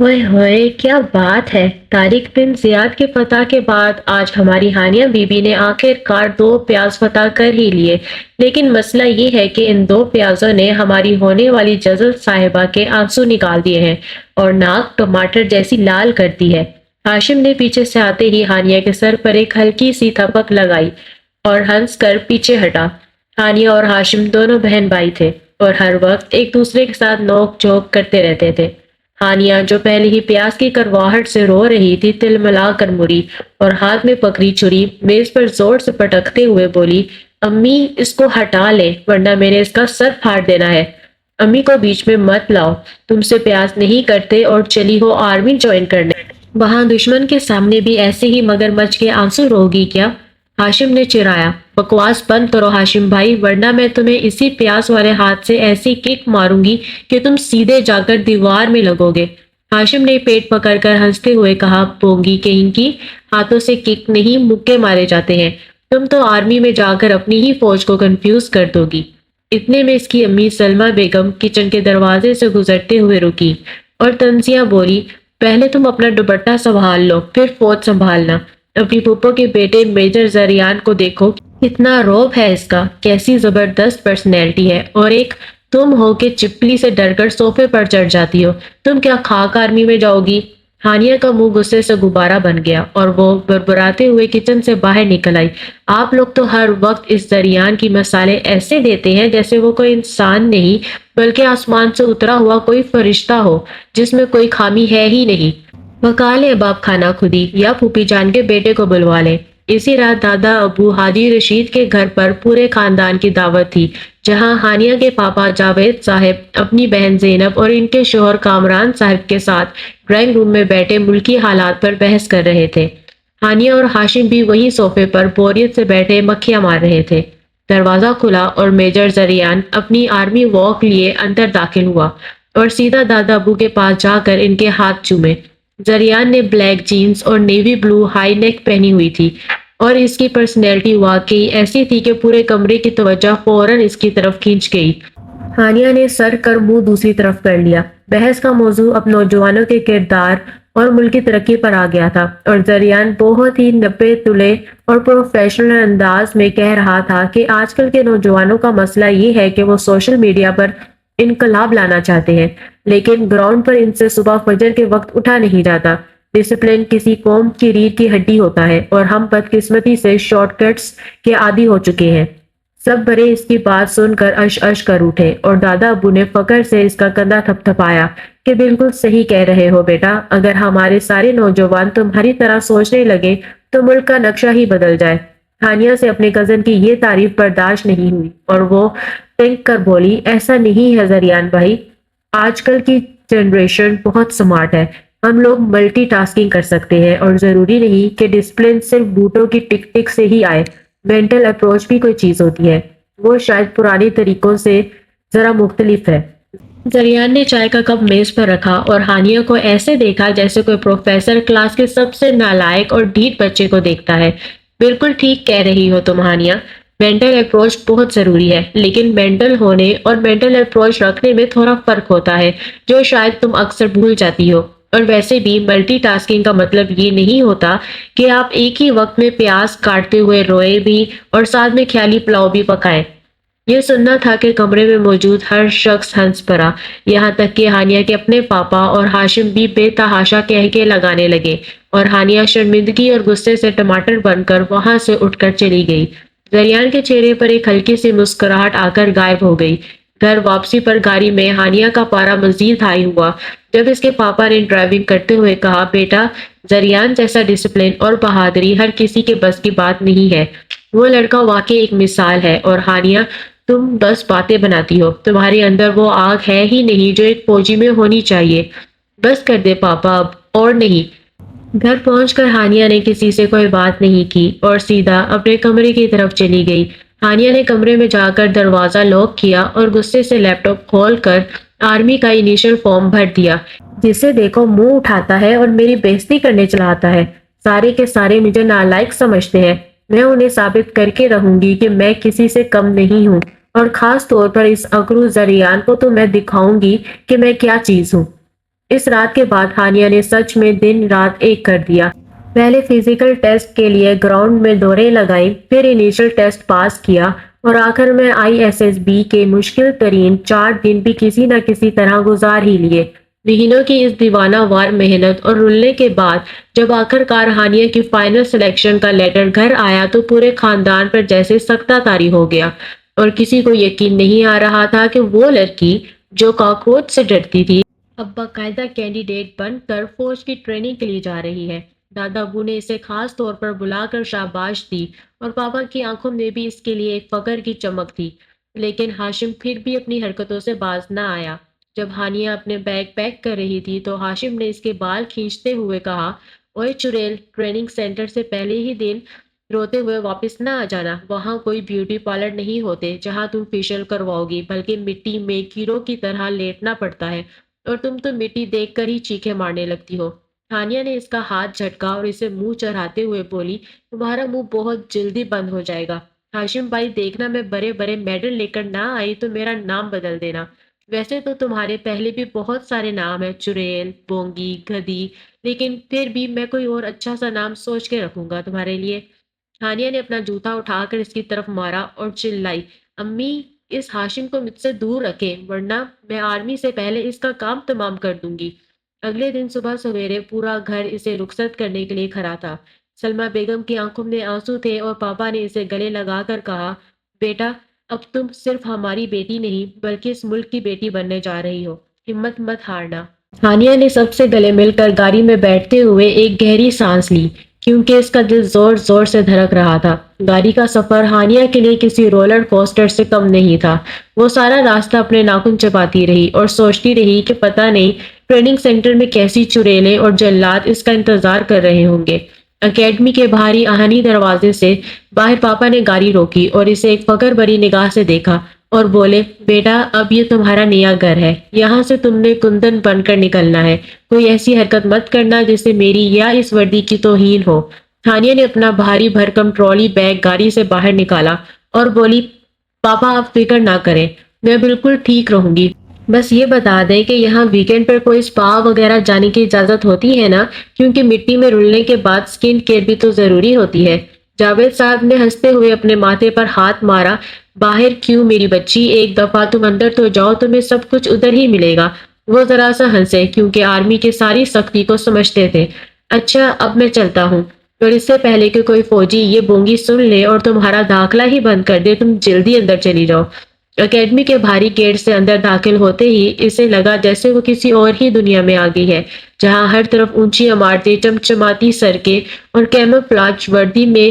ہوئے ہوئے کیا بات ہے! طارق بن زیاد کے فتح کے بعد آج ہماری ہانیہ بی بی نے آخر کار 2 پیاز فتح کر ہی لیے، لیکن مسئلہ یہ ہے کہ ان 2 پیازوں نے ہماری ہونے والی جزل صاحبہ کے آنسو نکال دیے ہیں اور ناک ٹماٹر جیسی لال کر دی ہے۔ ہاشم نے پیچھے سے آتے ہی ہانیہ کے سر پر ایک ہلکی سی تھپک لگائی اور ہنس کر پیچھے ہٹا۔ ہانیہ اور ہاشم دونوں بہن بھائی تھے اور ہر وقت ایک دوسرے کے ساتھ نوک جھوک کرتے رہتے تھے۔ ہانیہ جو پہلے ہی پیاس کی کرواہٹ سے رو رہی تھی تلملا کر مڑی اور ہاتھ میں پکڑی چھری میز پر زور سے پٹکتے ہوئے بولی، امی اس کو ہٹا لے ورنہ میں نے اس کا سر پھاڑ دینا ہے۔ امی کو بیچ میں مت لاؤ، تم سے پیاس نہیں کرتے اور چلی ہو آرمی جوائن کرنے۔ وہاں دشمن کے سامنے بھی ایسے ہی مگرمچھ کے آنسو روگی کیا؟ ہاشم نے چرایا، بکواس بند کرو ہاشم بھائی ورنہ میں تمہیں اسی پیاس والے ہاتھ سے ایسی کک ماروں گی کہ تم سیدھے جا کر دیوار میں لگو گے۔ ہاشم نے پیٹ پکڑ کر ہنستے ہوئے کہا، پونگی کہیں کی، ہاتھوں سے کک نہیں مکے مارے جاتے ہیں، تم تو آرمی میں جا کر اپنی ہی فوج کو کنفیوز کر دو گی۔ اتنے میں اس کی امی سلمہ بیگم کچن کے دروازے سے گزرتے ہوئے رکی اور تنزیہ بولی، پہلے تم اپنا دوپٹہ سنبھال لو پھر فوج سنبھالنا۔ اپنی پھپھو کے بیٹے میجر زریان کو دیکھو، کتنا روب ہے اس کا، کیسی زبردست پرسنالٹی ہے، اور ایک تم ہو کہ چپلی سے ڈر کر صوفے پر چڑھ جاتی ہو، تم کیا خاک آرمی میں جاؤ گی؟ ہانیہ کا منہ غصے سے غبارہ بن گیا اور وہ بربراتے ہوئے کچن سے باہر نکل آئی۔ آپ لوگ تو ہر وقت اس زریان کی مثالیں ایسے دیتے ہیں جیسے وہ کوئی انسان نہیں بلکہ آسمان سے اترا ہوا کوئی فرشتہ ہو جس میں کوئی خامی ہے ہی نہیں۔ پکا لے باپ کھانا خودی یا پھوپھی جان کے بیٹے کو بلوا لے۔ اسی رات دادا ابو حاجی رشید کے گھر پر پورے خاندان کی دعوت تھی، جہاں ہانیہ کے پاپا جاوید صاحب اپنی بہن زینب اور ان کے شوہر کامران صاحب کے ساتھ ڈرائنگ روم میں بیٹھے ملکی حالات پر بحث کر رہے تھے۔ ہانیہ اور ہاشم بھی وہیں صوفے پر بوریت سے بیٹھے مکھیاں مار رہے تھے۔ دروازہ کھلا اور میجر زریان اپنی آرمی واک لیے اندر داخل ہوا اور سیدھا دادا ابو کے پاس جا کر ان کے ہاتھ چومے۔ زریان نے بلیک جینز اور نیوی بلو ہائی نیک پہنی ہوئی تھی اور اس کی پرسنالٹی واقعی ایسی تھی کہ پورے کمرے کی توجہ فوراً اس کی طرف کھینچ گئی۔ ہانیہ نے سر کر منہ دوسری طرف کر لیا۔ بحث کا موضوع اب نوجوانوں کے کردار اور ملکی ترقی پر آ گیا تھا اور زریان بہت ہی نپے تلے اور پروفیشنل انداز میں کہہ رہا تھا کہ آج کل کے نوجوانوں کا مسئلہ یہ ہے کہ وہ سوشل میڈیا پر انقلاب لانا چاہتے ہیں، لیکن گراؤنڈ پر ان سے صبح فجر کے وقت اٹھا نہیں جاتا۔ ڈسپلن کسی قوم کی ریڑھ کی ہڈی ہوتا ہے اور ہم بدقسمتی سے شارٹ کٹس کے عادی ہو چکے ہیں۔ سب بڑے اس کی بات سن کر اش اش کر اٹھے اور دادا ابو نے فخر سے اس کا کندھا تھپ تھپایا کہ بالکل صحیح کہہ رہے ہو بیٹا، اگر ہمارے سارے نوجوان تمہاری طرح سوچنے لگے تو ملک کا نقشہ ہی بدل جائے۔ ہانیہ سے اپنے کزن کی یہ تعریف برداشت نہیں ہوئی اور وہ ٹینک کر بولی، ایسا نہیں ہے زریان بھائی، آج کل کی جنریشن بہت سمارٹ ہے، ہم لوگ ملٹی ٹاسکنگ کر سکتے ہیں اور ضروری نہیں کہ ڈسپلن صرف بوٹوں کی ٹک ٹک سے ہی آئے، مینٹل اپروچ بھی کوئی چیز ہوتی ہے، وہ شاید پرانی طریقوں سے ذرا مختلف ہے۔ زریان نے چائے کا کپ میز پر رکھا اور ہانیہ کو ایسے دیکھا جیسے کوئی پروفیسر کلاس کے سب سے نالائق اور ڈھیٹ بچے کو دیکھتا ہے۔ بالکل ٹھیک کہہ رہی ہو تم ہانیہ، مینٹل اپروچ بہت ضروری ہے، لیکن مینٹل ہونے اور مینٹل اپروچ رکھنے میں تھوڑا فرق ہوتا ہے جو شاید تم اکثر بھول جاتی ہو۔ اور ویسے بھی ملٹی ٹاسکنگ کا مطلب یہ نہیں ہوتا کہ آپ ایک ہی وقت میں پیاز کاٹتے ہوئے روئے بھی اور ساتھ میں خیالی پلاؤ بھی پکائیں۔ یہ سننا تھا کہ کمرے میں موجود ہر شخص ہنس پڑا، یہاں تک کہ ہانیہ کے اپنے پاپا اور ہاشم بھی بے تحاشا کہکے لگانے لگے اور ہانیہ شرمندگی اور غصے سے ٹماٹر بن کر وہاں سے اٹھ کر چلی گئی۔ زریان کے چہرے پر ایک ہلکی سی مسکراہٹ آ کر غائب ہو گئی۔ گھر واپسی پر گاڑی میں ہانیہ کا پارا مزید ہائی ہوا جب اس کے پاپا نے ڈرائیونگ کرتے ہوئے کہا، بیٹا زریان جیسا ڈسپلن اور بہادری ہر کسی کے بس کی بات نہیں ہے، وہ لڑکا واقعی ایک مثال ہے، اور ہانیہ تم بس باتیں بناتی ہو، تمہارے اندر وہ آگ ہے ہی نہیں جو ایک فوجی میں ہونی چاہیے۔ بس کر دے پاپا اب، اور نہیں۔ گھر پہنچ کر ہانیہ نے کسی سے کوئی بات نہیں کی اور سیدھا اپنے کمرے کی طرف چلی گئی۔ ہانیہ نے کمرے میں جا کر دروازہ لاک کیا اور غصے سے لیپ ٹاپ کھول کر آرمی کا انیشل فارم بھر دیا۔ جسے دیکھو منہ اٹھاتا ہے اور میری بےزتی کرنے چلا آتا ہے، سارے کے سارے مجھے نالائق سمجھتے ہیں، میں انہیں ثابت کر کے رہوں گی کہ میں کسی سے کم نہیں ہوں، اور خاص طور پر اس اکرو زریان کو تو میں دکھاؤں گی کہ میں کیا چیز ہوں۔ اس رات کے بعد ہانیہ نے سچ میں دن رات ایک کر دیا۔ پہلے فزیکل ٹیسٹ کے لیے گراؤنڈ میں دوڑیں لگائیں، پھر انیشل ٹیسٹ پاس کیا اور آخر میں ISSB کے مشکل ترین 4 دن بھی کسی نہ کسی طرح گزار ہی لیے۔ مہینوں کی اس دیوانہ وار محنت اور رلنے کے بعد جب آخر کار ہانیہ کی فائنل سلیکشن کا لیٹر گھر آیا تو پورے خاندان پر جیسے سکتہ طاری ہو گیا، اور کسی کو یقین نہیں آ رہا تھا کہ وہ لڑکی جو کاکروچ سے ڈرتی تھی اب باقاعدہ کینڈیڈیٹ بن کر فوج کی ٹریننگ کے لیے جا رہی ہے۔ دادا ابو نے اسے خاص طور پر بلا کر شاباش دی اور پاپا کی آنکھوں میں بھی اس کے لیے ایک فخر کی چمک تھی۔ لیکن ہاشم پھر بھی اپنی حرکتوں سے باز نہ آیا۔ جب ہانیہ اپنے بیگ پیک کر رہی تھی تو ہاشم نے اس کے بال کھینچتے ہوئے کہا، اوئے چڑیل، ٹریننگ سینٹر سے پہلے ہی دن روتے ہوئے واپس نہ آ جانا۔ وہاں کوئی بیوٹی پارلر نہیں ہوتے جہاں تم فیشل کرواؤ گی، بلکہ مٹی میں کیڑوں کی طرح لیٹنا پڑتا ہے، اور تم تو مٹی دیکھ کر ہی چیخیں مارنے لگتی ہو۔ ہانیہ نے اس کا ہاتھ جھٹکا اور اسے منہ چڑھاتے ہوئے بولی، تمہارا منہ بہت جلدی بند ہو جائے گا۔ ہاشم بھائی، دیکھنا میں بڑے بڑے میڈل لے کر نہ آئی تو میرا نام بدل دینا۔ ویسے تو تمہارے پہلے بھی بہت سارے نام ہیں، چڑیل، بونگی، گدھی، لیکن پھر بھی میں کوئی اور اچھا سا نام سوچ کے رکھوں گا تمہارے لیے۔ ہانیہ نے اپنا جوتا اٹھا کر اس کی طرف مارا اور چلائی، امی، اس ہاشم کو مجھ سے دور رکھیں ورنہ میں آرمی سے پہلے اس کا کام تمام کر دوں گی۔ اگلے دن صبح سویرے پورا گھر اسے رخصت کرنے کے لیے کھڑا تھا۔ سلمہ بیگم کی آنکھوں میں آنسو تھے اور پاپا نے اسے گلے لگا کر کہا، بیٹا، اب تم صرف ہماری بیٹی نہیں بلکہ اس ملک کی بیٹی بننے جا رہی ہو، ہمت مت ہارنا۔ ہانیہ نے سب سے گلے مل کر گاڑی میں بیٹھتے ہوئے ایک گہری سانس لی، کیونکہ اس کا دل زور زور سے دھڑک رہا تھا۔ گاڑی کا سفر ہانیہ کے لیے کسی رولر کوسٹر سے کم نہیں تھا۔ وہ سارا راستہ اپنے ناخن چباتی رہی اور سوچتی رہی کہ پتہ نہیں ٹریننگ سینٹر میں کیسی چڑیلیں اور جلاد اس کا انتظار کر رہے ہوں گے۔ اکیڈمی کے باہری آہنی دروازے سے باہر پاپا نے گاڑی روکی اور اسے ایک فخر بھری نگاہ سے دیکھا اور بولے، بیٹا، اب یہ تمہارا نیا گھر ہے، یہاں سے تم نے کندن بن کر نکلنا ہے، کوئی ایسی حرکت مت کرنا جس سے میری یا اس وردی کی توہین ہو۔ ہانیہ نے اپنا بھاری بھرکم ٹرالی بیگ گاڑی سے باہر نکالا اور بولی، پاپا آپ فکر نہ کریں، میں بالکل ٹھیک رہوں گی۔ بس یہ بتا دیں کہ یہاں ویکینڈ پر کوئی سپا وغیرہ جانے کی اجازت ہوتی ہے نا، کیونکہ مٹی میں رلنے کے بعد سکن کیئر بھی تو ضروری ہوتی ہے۔ جاوید صاحب نے ہنستے ہوئے اپنے ماتھے پر ہاتھ مارا، باہر کیوں میری بچی، ایک دفعہ تم اندر تو جاؤ، تمہیں سب کچھ ادھر ہی ملے گا۔ وہ ذرا سا ہنسے کیونکہ آرمی کی ساری سختی کو سمجھتے تھے۔ اچھا، اب میں چلتا ہوں، اور اس سے پہلے کہ کوئی فوجی یہ بونگی سن لے اور تمہارا داخلہ ہی بند کر دے، تم جلدی اندر چلی جاؤ۔ اکیڈمی کے بھاری گیٹ سے اندر داخل ہوتے ہی اسے لگا جیسے وہ کسی اور ہی دنیا میں آ گئی ہے، جہاں ہر طرف اونچی عمارتیں، چمچماتی سڑکیں اور کیموفلاج وردی میں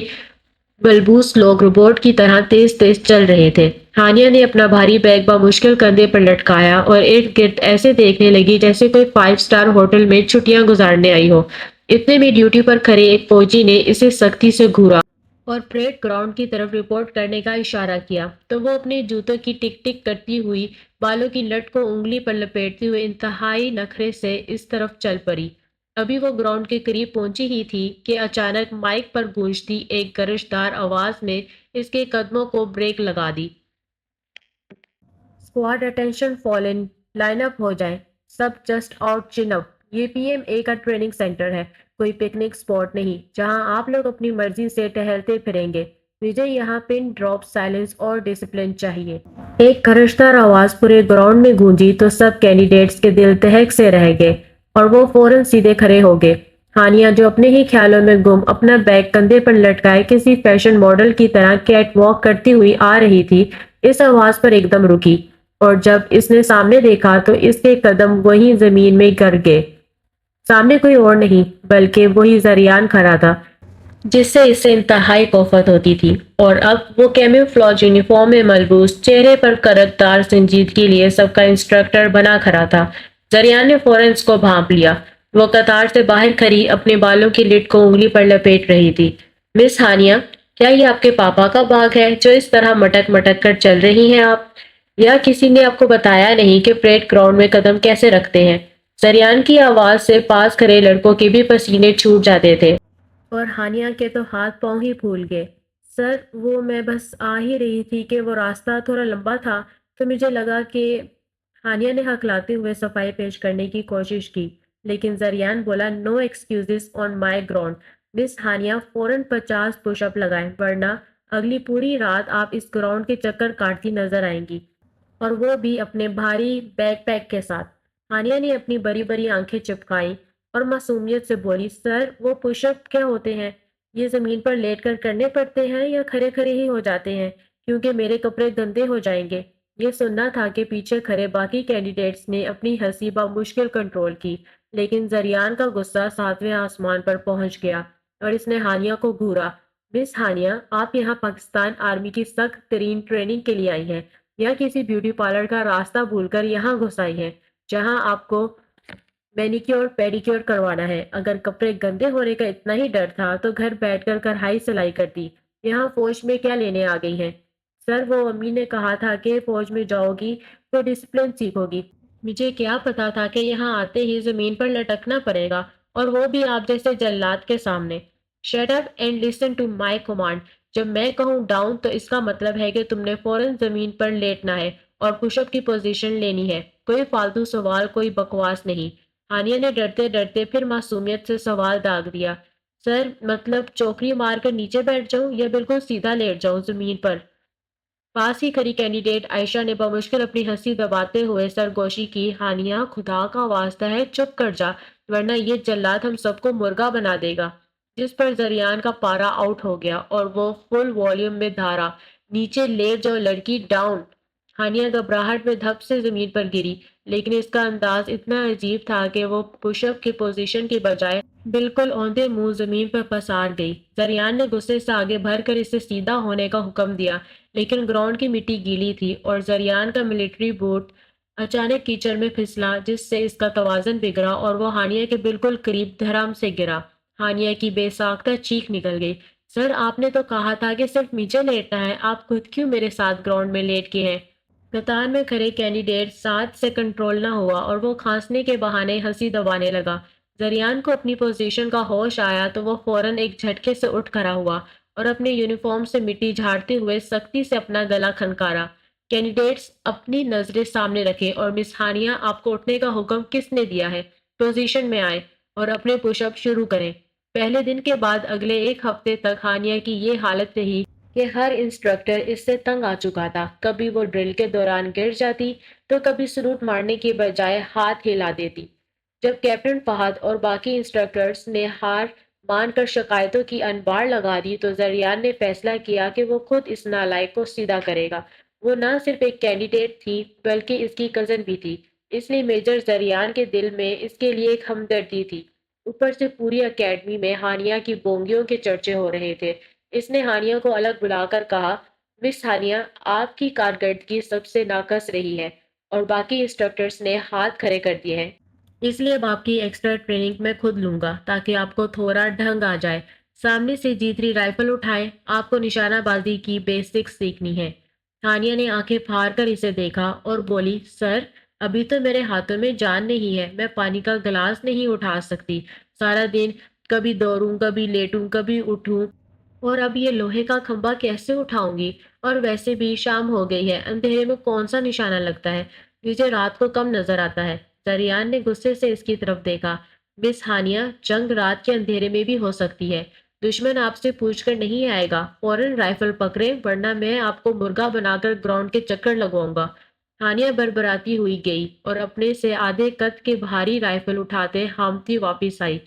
ملبوس لوگ روبوٹ کی طرح تیز تیز چل رہے تھے۔ ہانیہ نے اپنا بھاری بیگ بمشکل کندھے پر لٹکایا اور ارد گرد ایسے دیکھنے لگی جیسے کوئی 5 اسٹار ہوٹل میں چھٹیاں گزارنے آئی ہو۔ اتنے میں ڈیوٹی پر کھڑے ایک فوجی نے اسے سختی سے گھورا اور پریڈ گراؤنڈ کی طرف رپورٹ کرنے کا اشارہ کیا، تو وہ اپنے جوتوں کی ٹک ٹک کرتی ہوئی بالوں کی لٹ کو انگلی پر لپیٹتے ہوئے انتہائی نخرے سے اس طرف چل پڑی۔ ابھی وہ گراؤنڈ کے قریب پہنچی ہی تھی کہ اچانک مائک پر گونجتی ایک گرجدار آواز نے اس کے قدموں کو بریک لگا دی۔ Squad attention fallen, line up ہو جائیں، سب جسٹ آؤٹ چن اپ۔ یہ PMA کا ٹریننگ سینٹر ہے، کوئی پکنک اسپاٹ نہیں جہاں آپ لوگ اپنی مرضی سے ٹہلتے پھریں گے۔ مجھے یہاں پن ڈراپ سائلنس اور ڈسپلن چاہیے۔ ایک خرشدار آواز پورے گراؤنڈ میں گونجی تو سب کینڈیڈیٹس کے دل دہک سے رہ گئے اور وہ فوراً سیدھے کھڑے ہو گئے۔ ہانیہ جو اپنے ہی خیالوں میں گم اپنا بیگ کندھے پر لٹکائے کسی فیشن ماڈل کی طرح کیٹ واک کرتی ہوئی آ رہی تھی، اس آواز پر ایک دم رکی، اور جب اس نے سامنے دیکھا تو اس کے قدم وہیں زمین میں گر گئے۔ سامنے کوئی اور نہیں بلکہ وہی زریان کھڑا تھا جس سے اسے انتہائی کوفت ہوتی تھی، اور اب وہ کیموفلاج یونیفارم میں ملبوس، چہرے پر کرکدار سنجیدگی لیے سب کا انسٹرکٹر بنا کھڑا تھا۔ زریان نے فوراً اس کو بھانپ لیا۔ وہ قطار سے باہر کھڑی اپنے بالوں کی لٹ کو انگلی پر لپیٹ رہی تھی۔ مس ہانیہ، کیا یہ آپ کے پاپا کا باغ ہے جو اس طرح مٹک مٹک کر چل رہی ہیں آپ؟ یا کسی نے آپ کو بتایا نہیں کہ پریڈ گراؤنڈ میں قدم کیسے رکھتے ہیں؟ زریان کی آواز سے پاس کھڑے لڑکوں کے بھی پسینے چھوٹ جاتے تھے، اور ہانیہ کے تو ہاتھ پاؤں ہی پھول گئے۔ سر، وہ میں بس آ ہی رہی تھی کہ وہ راستہ تھوڑا لمبا تھا تو مجھے لگا کہ ہانیہ نے ہکلاتے ہوئے صفائی پیش کرنے کی کوشش کی، لیکن زریان بولا نو ایکسکیوزز آن مائی گراؤنڈ۔ مس ہانیہ فوراً 50 پش اپ لگائیں ورنہ اگلی پوری رات آپ اس گراؤنڈ کے چکر کاٹتی نظر آئیں گی، اور وہ بھی اپنے بھاری بیک پیک کے ساتھ۔ ہانیہ نے اپنی بڑی بڑی آنکھیں چپکائیں اور معصومیت سے بولی، سر وہ پش اپ کیا ہوتے ہیں؟ یہ زمین پر لیٹ کر کرنے پڑتے ہیں یا کھڑے کھڑے ہی ہو جاتے ہیں؟ کیونکہ میرے کپڑے گندے ہو جائیں گے۔ یہ سننا تھا کہ پیچھے کھڑے باقی کینڈیڈیٹس نے اپنی ہنسی بمشکل کنٹرول کی، لیکن زریان کا غصہ ساتویں آسمان پر پہنچ گیا اور اس نے ہانیہ کو گھورا۔ مس ہانیہ، آپ یہاں پاکستان آرمی کی سخت ترین ٹریننگ کے لیے آئی ہیں یا کسی بیوٹی پارلر کا راستہ بھول کر یہاں گھس آئی ہیں جہاں آپ کو مینیکیور پیڈیکیور کروانا ہے؟ اگر کپڑے گندے ہونے کا اتنا ہی ڈر تھا تو گھر بیٹھ کر کڑھائی سلائی کرتی، یہاں فوج میں کیا لینے آ گئی ہیں؟ سر وہ امی نے کہا تھا کہ فوج میں جاؤ گی تو ڈسپلن سیکھو گی۔ مجھے کیا پتا تھا کہ یہاں آتے ہی زمین پر لٹکنا پڑے گا، اور وہ بھی آپ جیسے جلاد کے سامنے۔ Shut up and listen to my command. جب میں کہوں ڈاؤن تو اس کا مطلب ہے کہ تم نے فوراً زمین پر لیٹنا ہے اور پش اپ کی پوزیشن لینی ہے۔ کوئی فالتو سوال، کوئی بکواس نہیں۔ ہانیہ نے ڈرتے ڈرتے پھر معصومیت سے سوال داغ دیا، سر مطلب چوکری مار کر نیچے بیٹھ جاؤں یا بالکل سیدھا لیٹ جاؤں زمین پر؟ پاس ہی کھڑی کینڈیڈیٹ عائشہ نے بمشکل اپنی ہنسی دباتے ہوئے سرگوشی کی، ہانیہ خدا کا واسطہ ہے چپ کر جا، ورنہ یہ جلاد ہم سب کو مرغا بنا دے گا۔ جس پر زریان کا پارا آؤٹ ہو گیا اور وہ فل والیوم میں دھارا، نیچے لیٹ جاؤ لڑکی، ڈاؤن۔ ہانیہ گھبراہٹ میں دھپ سے زمین پر گری، لیکن اس کا انداز اتنا عجیب تھا کہ وہ پش اپ کی پوزیشن کی بجائے بالکل اوندے منہ زمین پر پسار گئی۔ زریان نے غصے سے آگے بڑھ کر اسے سیدھا ہونے کا حکم دیا، لیکن گراؤنڈ کی مٹی گیلی تھی اور زریان کا ملٹری بوٹ اچانک کیچڑ میں پھسلا، جس سے اس کا توازن بگڑا اور وہ ہانیہ کے بالکل قریب دھڑام سے گرا۔ ہانیہ کی بے ساختہ چیخ نکل گئی، سر آپ نے تو کہا تھا کہ صرف نیچے لیٹنا ہے، آپ خود کیوں میرے ساتھ گراؤنڈ میں لیٹ کے ہیں؟ قطار میں کھڑے کینڈیڈیٹ ساتھ سے کنٹرول نہ ہوا اور وہ کھانسنے کے بہانے ہنسی دبانے لگا۔ زریان کو اپنی پوزیشن کا ہوش آیا تو وہ فوراً ایک جھٹکے سے اٹھ کھڑا ہوا اور اپنے یونیفارم سے مٹی جھاڑتے ہوئے سختی سے اپنا گلا کھنکارا۔ کینڈیڈیٹس اپنی نظریں سامنے رکھیں اور مس ہانیہ، آپ کو اٹھنے کا حکم کس نے دیا ہے؟ پوزیشن میں آئیں اور اپنے پش اپ شروع کریں۔ پہلے دن کے بعد اگلے ایک ہفتے تک ہانیہ کی یہ حالت رہی کہ ہر انسٹرکٹر اس سے تنگ آ چکا تھا۔ کبھی وہ ڈرل کے دوران گر جاتی تو کبھی سلوٹ مارنے کی بجائے ہاتھ ہلا دیتی۔ جب کیپٹن فہد اور باقی انسٹرکٹرز نے ہار مان کر شکایتوں کی انبار لگا دی تو زریان نے فیصلہ کیا کہ وہ خود اس نالائق کو سیدھا کرے گا۔ وہ نہ صرف ایک کینڈیڈیٹ تھی بلکہ اس کی کزن بھی تھی، اس لیے میجر زریان کے دل میں اس کے لیے ایک ہمدردی تھی۔ اوپر سے پوری اکیڈمی میں ہانیہ کی بونگیوں کے چرچے ہو رہے تھے۔ اس نے ہانیہ کو الگ بلا کر کہا، مس ہانیہ، آپ کی کارکردگی سب سے ناقص رہی ہے اور باقی انسٹرکٹرز نے ہاتھ کھڑے کر دیے ہیں۔ اس لیے اب آپ کی ایکسٹرا ٹریننگ میں خود لوں گا تاکہ آپ کو تھوڑا ڈھنگ آ جائے۔ سامنے سے جیتری رائفل اٹھائیں، آپ کو نشانہ بازی کی بیسکس سیکھنی ہے۔ ہانیہ نے آنکھیں پھاڑ کر اسے دیکھا اور بولی، سر ابھی تو میرے ہاتھوں میں جان نہیں ہے، میں پانی کا گلاس نہیں اٹھا سکتی۔ سارا دن کبھی دوڑوں، کبھی لیٹوں، کبھی اٹھوں، اور اب یہ لوہے کا کھمبا کیسے اٹھاؤں گی؟ اور ویسے بھی شام ہو گئی ہے، اندھیرے میں کون سا نشانہ لگتا ہے؟ مجھے رات کو کم نظر آتا ہے۔ زریان نے غصے سے اس کی طرف دیکھا، مس ہانیہ، جنگ رات کے اندھیرے میں بھی ہو سکتی ہے۔ دشمن آپ سے پوچھ کر نہیں آئے گا، فوراً رائفل پکڑیں ورنہ میں آپ کو مرغا بنا کر گراؤنڈ کے چکر لگواؤں گا۔ ہانیہ بربراتی ہوئی گئی اور اپنے سے آدھے قد کے بھاری رائفل اٹھاتے ہامتی واپس آئی۔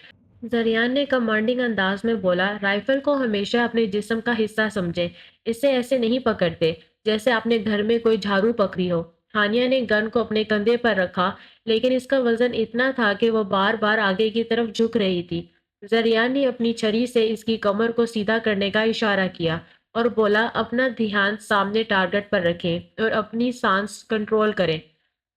زریان نے کمانڈنگ انداز میں بولا، رائفل کو ہمیشہ اپنے جسم کا حصہ سمجھیں، اسے ایسے نہیں پکڑتے جیسے آپ نے گھر میں کوئی جھاڑو پکڑی ہو۔ ہانیہ نے گن کو اپنے کندھے پر رکھا، لیکن اس کا وزن اتنا تھا کہ وہ بار بار آگے کی طرف جھک رہی تھی۔ زریان نے اپنی چھری سے اس کی کمر کو سیدھا کرنے کا اشارہ کیا اور بولا، اپنا دھیان سامنے ٹارگٹ پر رکھیں اور اپنی سانس کنٹرول کریں۔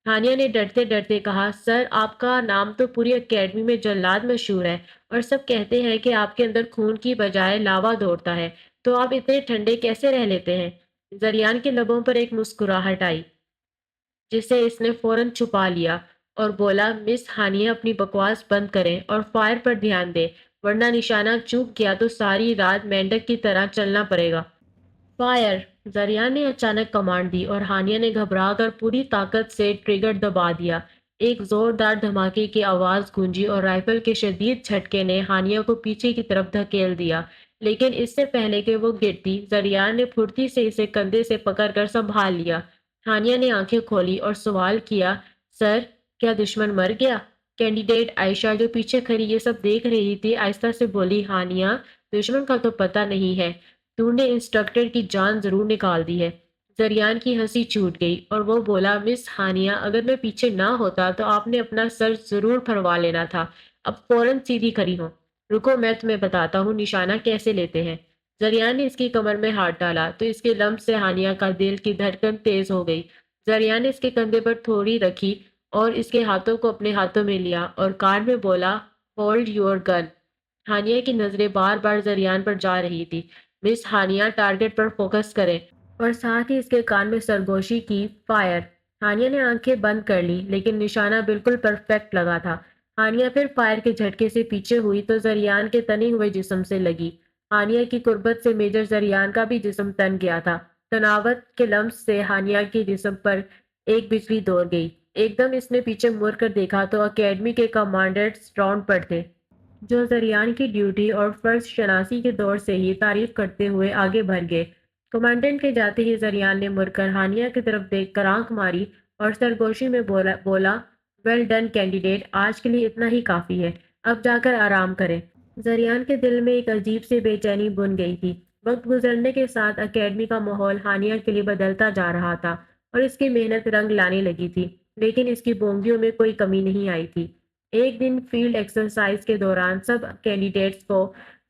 ہانیہ نے ڈرتے ڈرتے کہا، سر آپ کا نام تو پوری اکیڈمی میں جلاد مشہور ہے اور سب کہتے ہیں کہ آپ کے اندر خون کی بجائے لاوا دوڑتا ہے، تو آپ اتنے ٹھنڈے کیسے رہ لیتے ہیں؟ زریان کے لبوں پر ایک مسکراہٹ آئی جسے اس نے فوراً چھپا لیا اور بولا، مس ہانیہ اپنی بکواس بند کریں اور فائر پر دھیان دیں ورنہ نشانہ چوک گیا تو ساری رات مینڈک کی طرح چلنا پڑے گا۔ فائر! زریان نے اچانک کمانڈ دی اور ہانیہ نے گھبرا کر پوری طاقت سے ٹریگر دبا دیا۔ ایک زوردار دھماکے کی آواز گونجی اور رائفل کے شدید جھٹکے نے ہانیہ کو پیچھے کی طرف دھکیل دیا، لیکن اس سے پہلے کہ وہ گرتی، زریان نے پھرتی سے اسے کندھے سے پکڑ کر سنبھال لیا۔ ہانیہ نے آنکھیں کھولی اور سوال کیا، سر، کیا دشمن مر گیا؟ کینڈیڈیٹ عائشہ جو پیچھے کھڑی یہ سب دیکھ رہی تھی آہستہ سے بولی، ہانیہ، دشمن کا تو پتہ نہیں ہے، تو نے انسٹرکٹر کی جان ضرور نکال دی ہے۔ زریان کی ہنسی چھوٹ گئی اور وہ بولا، مس ہانیہ، اگر میں پیچھے نہ ہوتا تو آپ نے اپنا سر ضرور پھروا لینا تھا۔ اب فوراً سیدھی کھڑی ہو۔ رکو، میں تمہیں بتاتا ہوں نشانہ کیسے لیتے ہیں۔ زریان نے اس کی کمر میں ہاتھ ڈالا تو اس کے لمس سے ہانیہ کا دل کی دھڑکن تیز ہو گئی۔ زریان نے اس کے کندھے پر تھوڑی رکھی اور اس کے ہاتھوں کو اپنے ہاتھوں میں لیا اور کان میں بولا، ہولڈ یور گن۔ ہانیہ کی نظریں بار بار زریان پر جا رہی تھی۔ مس ہانیہ، ٹارگٹ پر فوکس کریں، اور ساتھ ہی اس کے کان میں سرگوشی کی، فائر۔ ہانیہ نے آنکھیں بند کر لی لیکن نشانہ بالکل پرفیکٹ لگا تھا۔ ہانیہ پھر فائر کے جھٹکے سے پیچھے ہوئی تو زریان کے تنے ہوئے جسم سے لگی۔ ہانیہ کی قربت سے میجر زریان کا بھی جسم تن گیا تھا۔ تناوت کے لمس سے ہانیہ کے جسم پر ایک بجلی دوڑ گئی۔ ایک دم اس نے پیچھے مڑ کر دیکھا تو اکیڈمی کے کمانڈنٹس راؤنڈ پر تھے، جو زریان کی ڈیوٹی اور فرض شناسی کے دور سے ہی تعریف کرتے ہوئے آگے بڑھ گئے۔ کمانڈنٹ کے جاتے ہی زریان نے مڑ کر ہانیہ کی طرف دیکھ کر آنکھ ماری اور سرگوشی میں بولا، ویل ڈن کینڈیڈیٹ، آج کے لیے اتنا ہی کافی ہے، اب جا کر آرام کریں۔ زریان کے دل میں ایک عجیب سی بے چینی بن گئی تھی۔ وقت گزرنے کے ساتھ اکیڈمی کا ماحول ہانیہ کے لیے بدلتا جا رہا تھا اور اس کی محنت رنگ لانے لگی تھی، لیکن اس کی بونگیوں میں کوئی کمی نہیں آئی تھی۔ ایک دن فیلڈ ایکسرسائز کے دوران سب کینڈیڈیٹس کو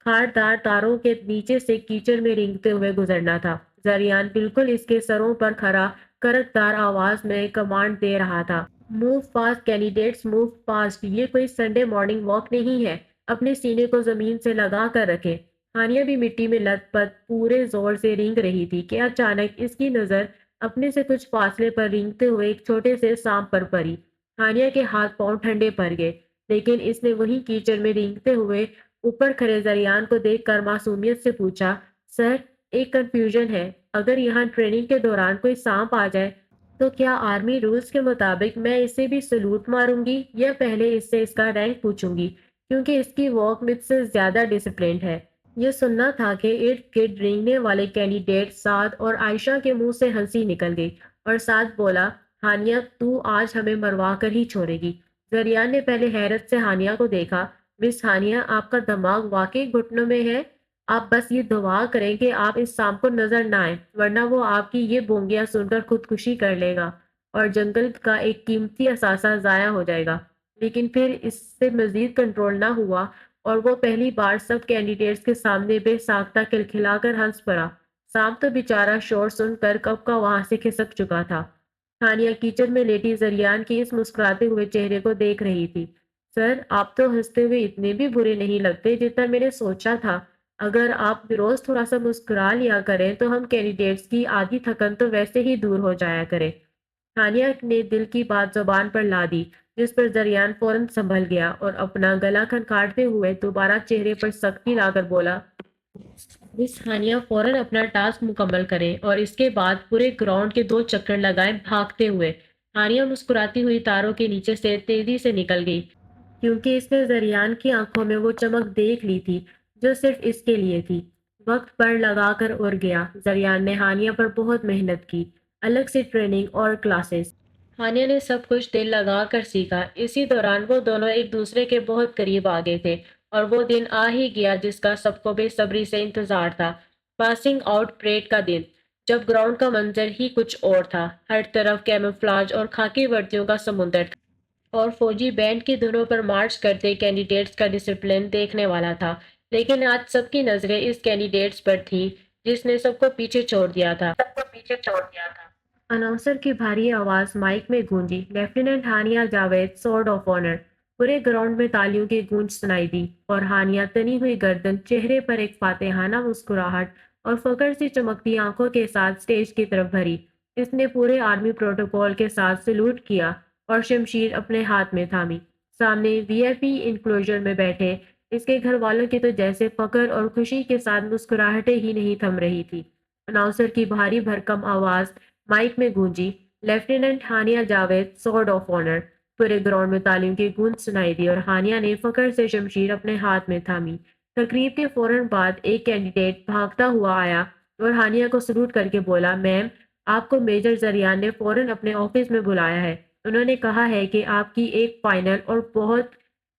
خاردار تاروں کے نیچے سے کیچڑ میں رینگتے ہوئے گزرنا تھا۔ زریان بالکل اس کے سروں پر کھڑا کرکدار آواز میں کمانڈ دے رہا تھا، move fast candidates, move fast, یہ کوئی سنڈے مارننگ واک نہیں ہے، اپنے سینے کو زمین سے لگا کر رکھیں۔ ہانیہ بھی مٹی میں لت پت پورے زور سے رینگ رہی تھی کہ اچانک اس کی نظر اپنے سے کچھ فاصلے پر رینگتے ہوئے ایک چھوٹے سے سانپ پر پڑی۔ ہانیہ کے ہاتھ پاؤں ٹھنڈے پڑ گئے، لیکن اس نے وہی کیچڑ میں رینگتے ہوئے اوپر کھڑے زریان کو دیکھ کر معصومیت سے پوچھا، سر، ایک کنفیوژن ہے، اگر یہاں ٹریننگ کے دوران کوئی سانپ آ جائے تو کیا آرمی رولز کے مطابق میں اسے بھی سلوٹ ماروں گی یا پہلے اس سے اس کا رینک پوچھوں گی، کیونکہ اس کی واک مجھ سے زیادہ ڈسپلنڈ ہے؟ یہ سننا تھا کہ ارد گرد رینگنے والے کینڈیڈیٹ سعد اور عائشہ کے منہ سے ہنسی نکل گئی اور سعد بولا، ہانیہ، تو آج ہمیں مروا کر ہی چھوڑے گی۔ زریان نے پہلے حیرت سے ہانیہ کو دیکھا، مس ہانیہ، آپ کا دماغ واقعی گھٹنوں میں ہے؟ آپ بس یہ دعا کریں کہ آپ اس سانپ کو نظر نہ آئیں، ورنہ وہ آپ کی یہ بونگیاں سن کر خودکشی کر لے گا اور جنگل کا ایک قیمتی اثاثہ ضائع ہو جائے گا۔ لیکن پھر اس سے مزید کنٹرول نہ ہوا اور وہ پہلی بار سب کینڈیڈیٹس کے سامنے بے ساختہ کھلکھلا کر ہنس پڑا۔ سانپ تو بیچارہ شور سن کر کب کا وہاں سے کھسک چکا تھا۔ ہانیہ کیچڑ میں لیٹی زریان کی اس مسکراتے ہوئے چہرے کو دیکھ رہی تھی۔ سر، آپ تو ہنستے ہوئے اتنے بھی برے نہیں لگتے جتنا میں نے سوچا تھا۔ اگر آپ روز تھوڑا سا مسکرا لیا کریں تو ہم کینڈیڈیٹس کی آدھی تھکن تو ویسے ہی دور ہو جایا کرے۔ ہانیہ نے دل کی بات زبان پر لا دی، جس پر زریان فوراً سنبھل گیا اور اپنا گلا کھنکھاڑتے ہوئے دوبارہ چہرے پر سختی لا کر بولا، مس ہانیہ، فوراً اپنا ٹاسک مکمل کریں اور اس کے بعد پورے گراؤنڈ کے 2 چکر لگائیں بھاگتے ہوئے۔ ہانیہ مسکراتی ہوئی تاروں کے نیچے سے تیزی سے نکل گئی، کیونکہ اس نے زریان کی آنکھوں میں وہ چمک دیکھ لی تھی جو صرف اس کے لیے تھی۔ وقت پر لگا کر اڑ گیا۔ زریان نے ہانیہ پر بہت محنت کی، الگ سے ٹریننگ اور کلاسز۔ ہانیہ نے سب کچھ دل لگا کر سیکھا۔ اسی دوران وہ دونوں ایک دوسرے کے بہت قریب آ گئے تھے اور وہ دن آ ہی گیا جس کا سب کو بے صبری سے انتظار تھا، پاسنگ آؤٹ پریڈ کا دن، جب گراؤنڈ کا منظر ہی کچھ اور تھا۔ ہر طرف کیموفلاج اور خاکی وردیوں کا سمندر تھا اور فوجی بینڈ کی دھنوں پر مارچ کرتے کینڈیڈیٹس کا ڈسپلن دیکھنے والا تھا، لیکن آج سب کی نظریں اس کینڈیڈیٹس پر تھیں جس نے سب کو پیچھے چھوڑ دیا تھا۔ اناؤنسر کی بھاری آواز مائک میں گونجی، lieutenant Hania Javed, sword of honour. پورے گراؤنڈ میں تالیوں کی گونج سنائی دی اور ہانیہ تنی ہوئی گردن، چہرے پر ایک فاتحانہ مسکراہٹ اور فخر سے چمکتی آنکھوں کے ساتھ سٹیج کی طرف بڑھی۔ اس نے پورے آرمی پروٹوکول کے ساتھ سلوٹ کیا اور شمشیر اپنے ہاتھ میں تھامی۔ سامنے وی آئی پی انکلوژر میں بیٹھے اس کے گھر والوں کی تو جیسے فخر اور خوشی کے ساتھ مسکراہٹیں ہی نہیں تھم رہی تھی۔ اناؤنسر کی بھاری بھرکم آواز مائک میں گونجی، lieutenant Hania Javed, sword of honour. پورے گراؤنڈ میں تعلیم کی گونج سنائی دی اور ہانیہ نے فخر سے شمشیر اپنے ہاتھ میں تھامی۔ تقریب کے فوراً بعد ایک کینڈیڈیٹ بھاگتا ہوا آیا اور ہانیہ کو سلوٹ کر کے بولا، میم، آپ کو میجر زریان نے فوراً اپنے آفس میں بلایا ہے۔ انہوں نے کہا ہے کہ آپ کی ایک فائنل اور بہت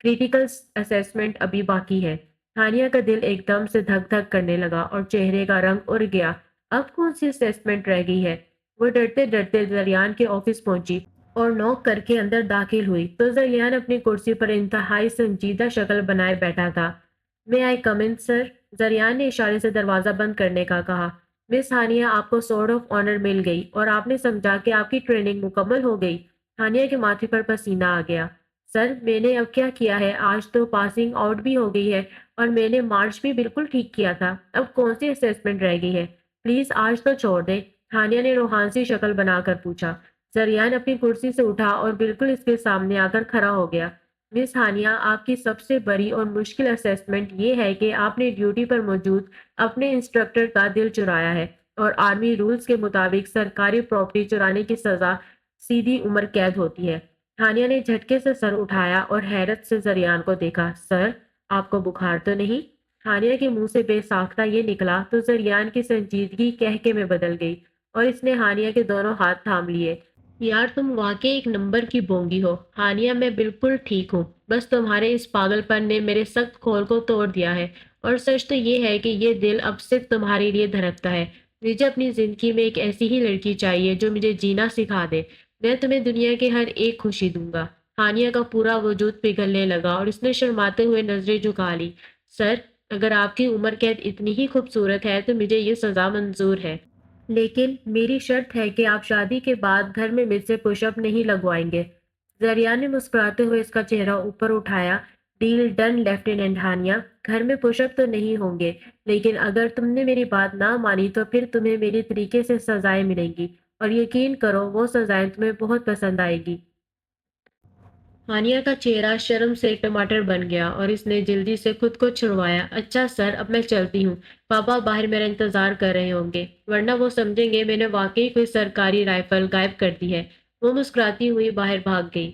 کریٹیکل اسیسمنٹ ابھی باقی ہے۔ ہانیہ کا دل ایک دم سے دھک دھک کرنے لگا اور چہرے کا رنگ اڑ گیا۔ اب کون سی اسیسمنٹ رہ گئی ہے؟ وہ ڈرتے ڈرتے زریان کے آفس پہنچی اور نوک کر کے اندر داخل ہوئی تو زریان اپنی کرسی پر انتہائی سنجیدہ شکل بنائے بیٹھا تھا۔ میں آئی کم ان سر؟ زریان نے اشارے سے دروازہ بند کرنے کا کہا۔ مس ہانیہ، آپ کو سورڈ آف آنر مل گئی اور آپ نے سمجھا کہ آپ کی ٹریننگ مکمل ہو گئی۔ ہانیہ کے ماتھے پر پسینہ آ گیا۔ سر، میں نے اب کیا کیا ہے؟ آج تو پاسنگ آؤٹ بھی ہو گئی ہے اور میں نے مارچ بھی بالکل ٹھیک کیا تھا۔ اب کون سی اسیسمنٹ رہ گئی ہے؟ پلیز آج تو چھوڑ دیں، ہانیہ نے روحان سی شکل بنا کر پوچھا۔ زریان اپنی کرسی سے اٹھا اور بالکل اس کے سامنے آ کر کھڑا ہو گیا۔ مس ہانیہ، آپ کی سب سے بڑی اور مشکل اسیسمنٹ یہ ہے کہ آپ نے ڈیوٹی پر موجود اپنے انسٹرکٹر کا دل چرایا ہے اور آرمی رولز کے مطابق سرکاری پراپرٹی چرانے کی سزا سیدھی عمر قید ہوتی ہے۔ ہانیہ نے جھٹکے سے سر اٹھایا اور حیرت سے زریان کو دیکھا۔ سر، آپ کو بخار تو نہیں؟ ہانیہ کے منہ سے بے ساختہ یہ نکلا تو زریان کی سنجیدگی کہکے میں بدل گئی اور اس نے ہانیہ کے دونوں ہاتھ تھام لیے۔ یار، تم واقعی ایک نمبر کی بونگی ہو ہانیہ، میں بالکل ٹھیک ہوں۔ بس تمہارے اس پاگل پن نے میرے سخت کھول کو توڑ دیا ہے، اور سچ تو یہ ہے کہ یہ دل اب صرف تمہارے لیے دھڑکتا ہے۔ مجھے اپنی زندگی میں ایک ایسی ہی لڑکی چاہیے جو مجھے جینا سکھا دے۔ میں تمہیں دنیا کی ہر ایک خوشی دوں گا۔ ہانیہ کا پورا وجود پگھلنے لگا اور اس نے شرماتے ہوئے نظریں جھکا لی۔ سر، اگر آپ کی عمر قید اتنی ہی خوبصورت ہے تو مجھے یہ سزا منظور ہے، لیکن میری شرط ہے کہ آپ شادی کے بعد گھر میں مجھ سے پش اپ نہیں لگوائیں گے۔ زریان نے مسکراتے ہوئے اس کا چہرہ اوپر اٹھایا۔ ڈیل ڈن لیفٹیننٹ ہانیہ، گھر میں پش اپ تو نہیں ہوں گے، لیکن اگر تم نے میری بات نہ مانی تو پھر تمہیں میری طریقے سے سزائیں ملیں گی، اور یقین کرو وہ سزائیں تمہیں بہت پسند آئے گی۔ ہانیہ کا چہرہ شرم سے ٹماٹر بن گیا اور اس نے جلدی سے خود کو چھڑوایا۔ اچھا سر، اب میں چلتی ہوں، پاپا باہر میرا انتظار کر رہے ہوں گے، ورنہ وہ سمجھیں گے میں نے واقعی کوئی سرکاری رائفل غائب کر دی ہے۔ وہ مسکراتی ہوئی باہر بھاگ گئی۔